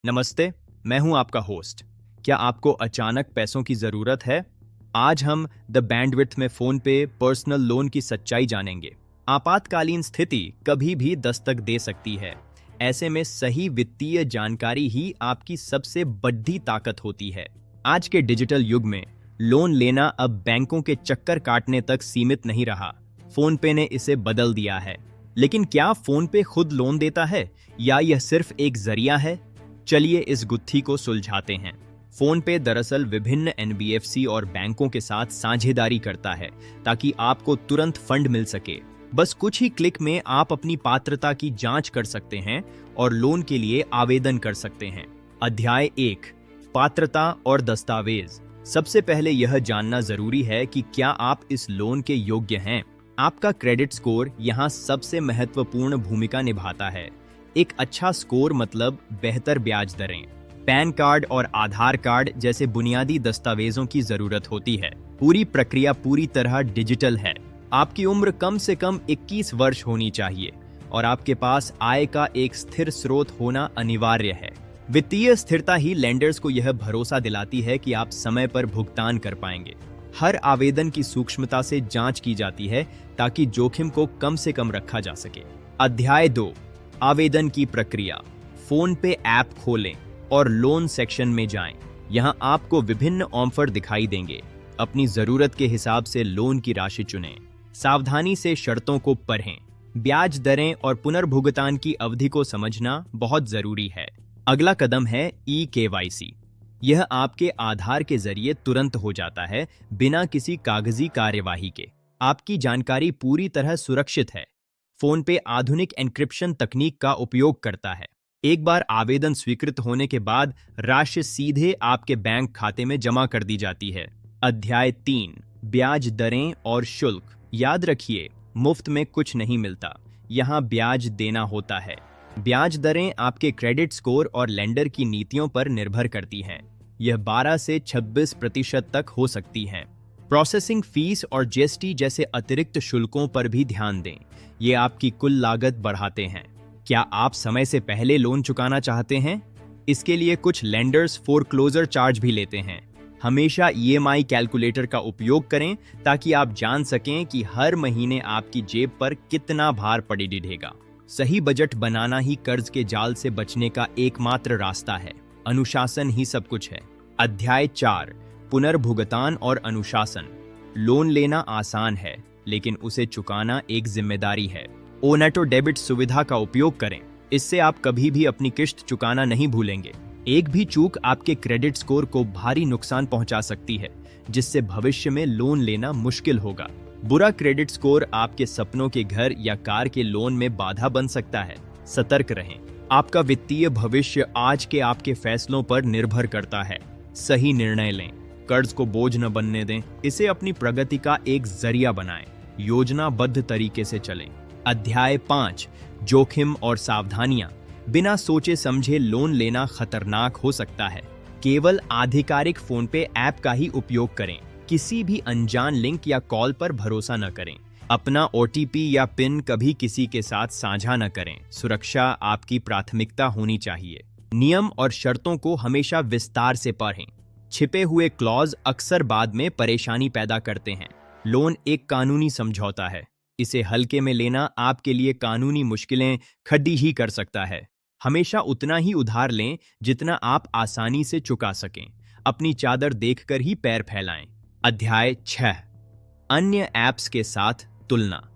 नमस्ते, मैं हूं आपका होस्ट। क्या आपको अचानक पैसों की ज़रूरत है? आज हम द बैंडविड्थ में फ़ोन पे पर्सनल लोन की सच्चाई जानेंगे। आपातकालीन स्थिति कभी भी दस्तक दे सकती है। ऐसे में सही वित्तीय जानकारी ही आपकी सबसे बड़ी ताकत होती है। आज के डिजिटल युग में लोन लेना अब बैंकों के चक्कर काटने तक सीमित नहीं रहा। फ़ोन पे ने इसे बदल दिया है। लेकिन क्या फ़ोन पे खुद लोन देता है या यह सिर्फ एक जरिया है? चलिए इस गुत्थी को सुलझाते हैं। फोन पे दरअसल विभिन्न एनबीएफसी और बैंकों के साथ साझेदारी करता है ताकि आपको तुरंत फंड मिल सके। बस कुछ ही क्लिक में आप अपनी पात्रता की जांच कर सकते हैं और लोन के लिए आवेदन कर सकते हैं। अध्याय 1, पात्रता और दस्तावेज। सबसे पहले यह जानना जरूरी है कि क्या आप इस लोन के योग्य हैं। आपका क्रेडिट स्कोर यहाँ सबसे महत्वपूर्ण भूमिका निभाता है। एक अच्छा स्कोर मतलब बेहतर ब्याज दरें। पैन कार्ड और आधार कार्ड जैसे बुनियादी दस्तावेजों की जरूरत होती है। पूरी प्रक्रिया पूरी तरह डिजिटल है। आपकी उम्र कम से कम 21 वर्ष होनी चाहिए और आपके पास आय का एक स्थिर स्रोत होना अनिवार्य है। वित्तीय स्थिरता ही लेंडर्स को यह भरोसा दिलाती है कि आप समय पर भुगतान कर पाएंगे। हर आवेदन की सूक्ष्मता से जांच की जाती है ताकि जोखिम को कम से कम रखा जा सके। अध्याय 2, आवेदन की प्रक्रिया। फोन पे ऐप खोलें और लोन सेक्शन में जाएं। यहां आपको विभिन्न ऑफर दिखाई देंगे। अपनी जरूरत के हिसाब से लोन की राशि चुनें। सावधानी से शर्तों को पढ़ें। ब्याज दरें और पुनर्भुगतान की अवधि को समझना बहुत जरूरी है। अगला कदम है ई-केवाईसी। यह आपके आधार के जरिए तुरंत हो जाता है, बिना किसी कागजी कार्यवाही के। आपकी जानकारी पूरी तरह सुरक्षित है। फोन पे आधुनिक एन्क्रिप्शन तकनीक का उपयोग करता है। एक बार आवेदन स्वीकृत होने के बाद राशि सीधे आपके बैंक खाते में जमा कर दी जाती है। अध्याय 3, ब्याज दरें और शुल्क। याद रखिए, मुफ्त में कुछ नहीं मिलता, यहाँ ब्याज देना होता है। ब्याज दरें आपके क्रेडिट स्कोर और लेंडर की नीतियों पर निर्भर करती हैं। यह 12 से 26% तक हो सकती हैं। प्रोसेसिंग फीस और जीएसटी जैसे अतिरिक्त शुल्कों पर भी ध्यान दें। ये आपकी कुल लागत बढ़ाते हैं। क्या आप समय से पहले लोन चुकाना चाहते हैं? इसके लिए कुछ लेंडर्स फोरक्लोजर चार्ज भी लेते हैं। हमेशा ईएमआई कैलकुलेटर का उपयोग करें ताकि आप जान सकें कि हर महीने आपकी जेब पर कितना भार पड़ी रहेगा। सही बजट बनाना ही कर्ज के जाल से बचने का एकमात्र रास्ता है। अनुशासन ही सब कुछ है। अध्याय 4, पुनर्भुगतान और अनुशासन। लोन लेना आसान है, लेकिन उसे चुकाना एक जिम्मेदारी है। ओनेटो डेबिट सुविधा का उपयोग करें। इससे आप कभी भी अपनी किश्त चुकाना नहीं भूलेंगे। एक भी चूक आपके क्रेडिट स्कोर को भारी नुकसान पहुंचा सकती है, जिससे भविष्य में लोन लेना मुश्किल होगा। बुरा क्रेडिट स्कोर आपके सपनों के घर या कार के लोन में बाधा बन सकता है। सतर्क रहें। आपका वित्तीय भविष्य आज के आपके फैसलों पर निर्भर करता है। सही निर्णय लें। कर्ज को बोझ न बनने दें। इसे अपनी प्रगति का एक जरिया बनाएं। योजनाबद्ध तरीके से चलें। अध्याय 5, जोखिम और सावधानियां। बिना सोचे समझे लोन लेना खतरनाक हो सकता है। केवल आधिकारिक फोन पे ऐप का ही उपयोग करें। किसी भी अनजान लिंक या कॉल पर भरोसा न करें। अपना ओटीपी या पिन कभी किसी के साथ साझा न करें। सुरक्षा आपकी प्राथमिकता होनी चाहिए। नियम और शर्तों को हमेशा विस्तार से पढ़ें। छिपे हुए क्लॉज अक्सर बाद में परेशानी पैदा करते हैं। लोन एक कानूनी समझौता है। इसे हल्के में लेना आपके लिए कानूनी मुश्किलें खड़ी ही कर सकता है। हमेशा उतना ही उधार लें जितना आप आसानी से चुका सकें। अपनी चादर देखकर ही पैर फैलाएं। अध्याय 6, अन्य ऐप्स के साथ तुलना।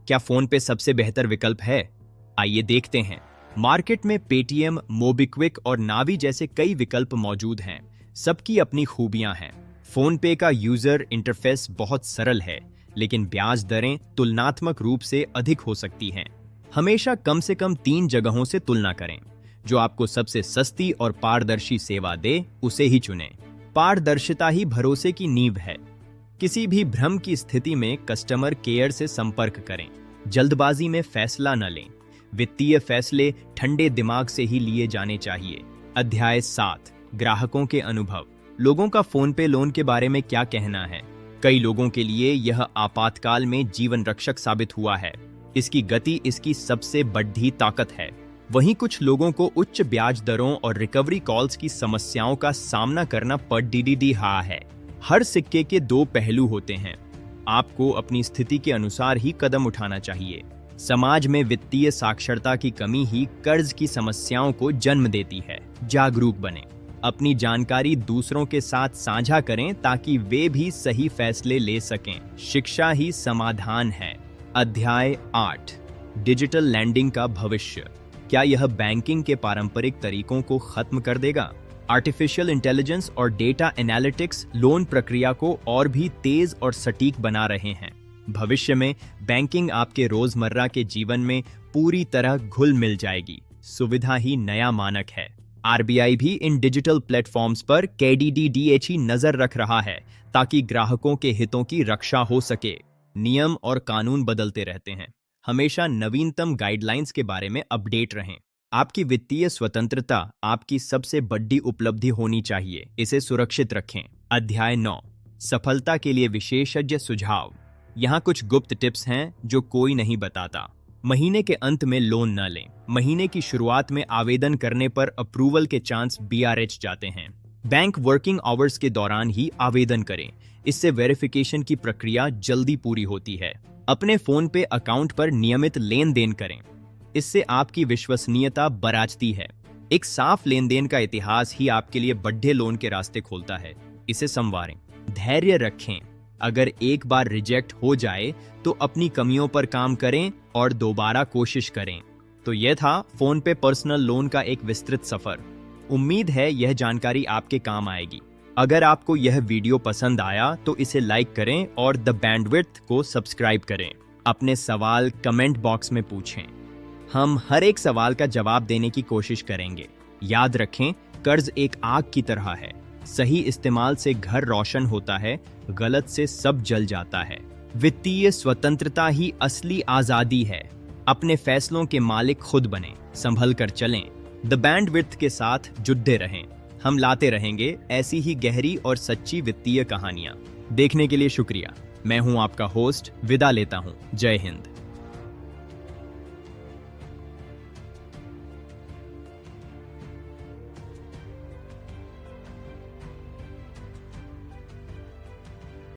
क्या फोन पे सबसे बेहतर विकल्प है? आइए देखते हैं। मार्केट में पेटीएम, मोबिक्विक और नावी जैसे कई विकल्प मौजूद हैं। सबकी अपनी खूबियां हैं। फोन पे का यूजर इंटरफेस बहुत सरल है, लेकिन ब्याज दरें तुलनात्मक रूप से अधिक हो सकती हैं। हमेशा कम से कम 3 जगहों से तुलना करें। जो आपको सबसे सस्ती और पारदर्शी सेवा दे, उसे ही चुनें। पारदर्शिता ही भरोसे की नींव है। किसी भी भ्रम की स्थिति में कस्टमर केयर से संपर्क करें। जल्दबाजी में फैसला न लें। वित्तीय फैसले ठंडे दिमाग से ही लिए जाने चाहिए। अध्याय 7, ग्राहकों के अनुभव। लोगों का फोन पे लोन के बारे में क्या कहना है? कई लोगों के लिए यह आपातकाल में जीवन रक्षक साबित हुआ है। इसकी गति इसकी सबसे बड़ी ताकत है। वहीं कुछ लोगों को उच्च ब्याज दरों और रिकवरी कॉल्स की समस्याओं का सामना करना पड़ रहा है। हर सिक्के के दो पहलू होते हैं। आपको अपनी स्थिति के अनुसार ही कदम उठाना चाहिए। समाज में वित्तीय साक्षरता की कमी ही कर्ज की समस्याओं को जन्म देती है। जागरूक बने, अपनी जानकारी दूसरों के साथ साझा करें ताकि वे भी सही फैसले ले सकें। शिक्षा ही समाधान है। अध्याय 8, डिजिटल लैंडिंग का भविष्य। क्या यह बैंकिंग के पारंपरिक तरीकों को खत्म कर देगा? आर्टिफिशियल इंटेलिजेंस और डेटा एनालिटिक्स लोन प्रक्रिया को और भी तेज और सटीक बना रहे हैं। भविष्य में बैंकिंग आपके रोजमर्रा के जीवन में पूरी तरह घुल मिल जाएगी। सुविधा ही नया मानक है। आरबीआई भी इन डिजिटल प्लेटफॉर्म्स पर KDDDH नजर रख रहा है ताकि ग्राहकों के हितों की रक्षा हो सके। नियम और कानून बदलते रहते हैं। हमेशा नवीनतम गाइडलाइंस के बारे में अपडेट रहें। आपकी वित्तीय स्वतंत्रता आपकी सबसे बड़ी उपलब्धि होनी चाहिए। इसे सुरक्षित रखें। अध्याय 9, सफलता के लिए विशेषज्ञ सुझाव। यहाँ कुछ गुप्त टिप्स हैं जो कोई नहीं बताता। महीने के अंत में लोन न लें। महीने की शुरुआत में आवेदन करने पर अप्रूवल के चांस BRH जाते हैं। बैंक वर्किंग आवर्स के दौरान ही आवेदन करें। इससे वेरिफिकेशन की प्रक्रिया जल्दी पूरी होती है। अपने फोन पे अकाउंट पर नियमित लेन देन करें। इससे आपकी विश्वसनीयता बढ़ती है। एक साफ लेन देन का इतिहास ही आपके लिए बड़े लोन के रास्ते खोलता है। इसे संवारें। धैर्य रखें। अगर एक बार रिजेक्ट हो जाए तो अपनी कमियों पर काम करें और दोबारा कोशिश करें। तो यह था फोन पे पर्सनल लोन का एक विस्तृत सफर। उम्मीद है यह जानकारी आपके काम आएगी। अगर आपको यह वीडियो पसंद आया तो इसे लाइक करें और द बैंडविड्थ को सब्सक्राइब करें। अपने सवाल कमेंट बॉक्स में पूछें। हम हर एक सवाल का जवाब देने की कोशिश करेंगे। याद रखें, कर्ज एक आग की तरह है। सही इस्तेमाल से घर रोशन होता है, गलत से सब जल जाता है। वित्तीय स्वतंत्रता ही असली आजादी है। अपने फैसलों के मालिक खुद बने। संभल कर चलें। द बैंडविड्थ के साथ जुड़े रहें। हम लाते रहेंगे ऐसी ही गहरी और सच्ची वित्तीय कहानियां। देखने के लिए शुक्रिया। मैं हूं आपका होस्ट, विदा लेता हूं। जय हिंद।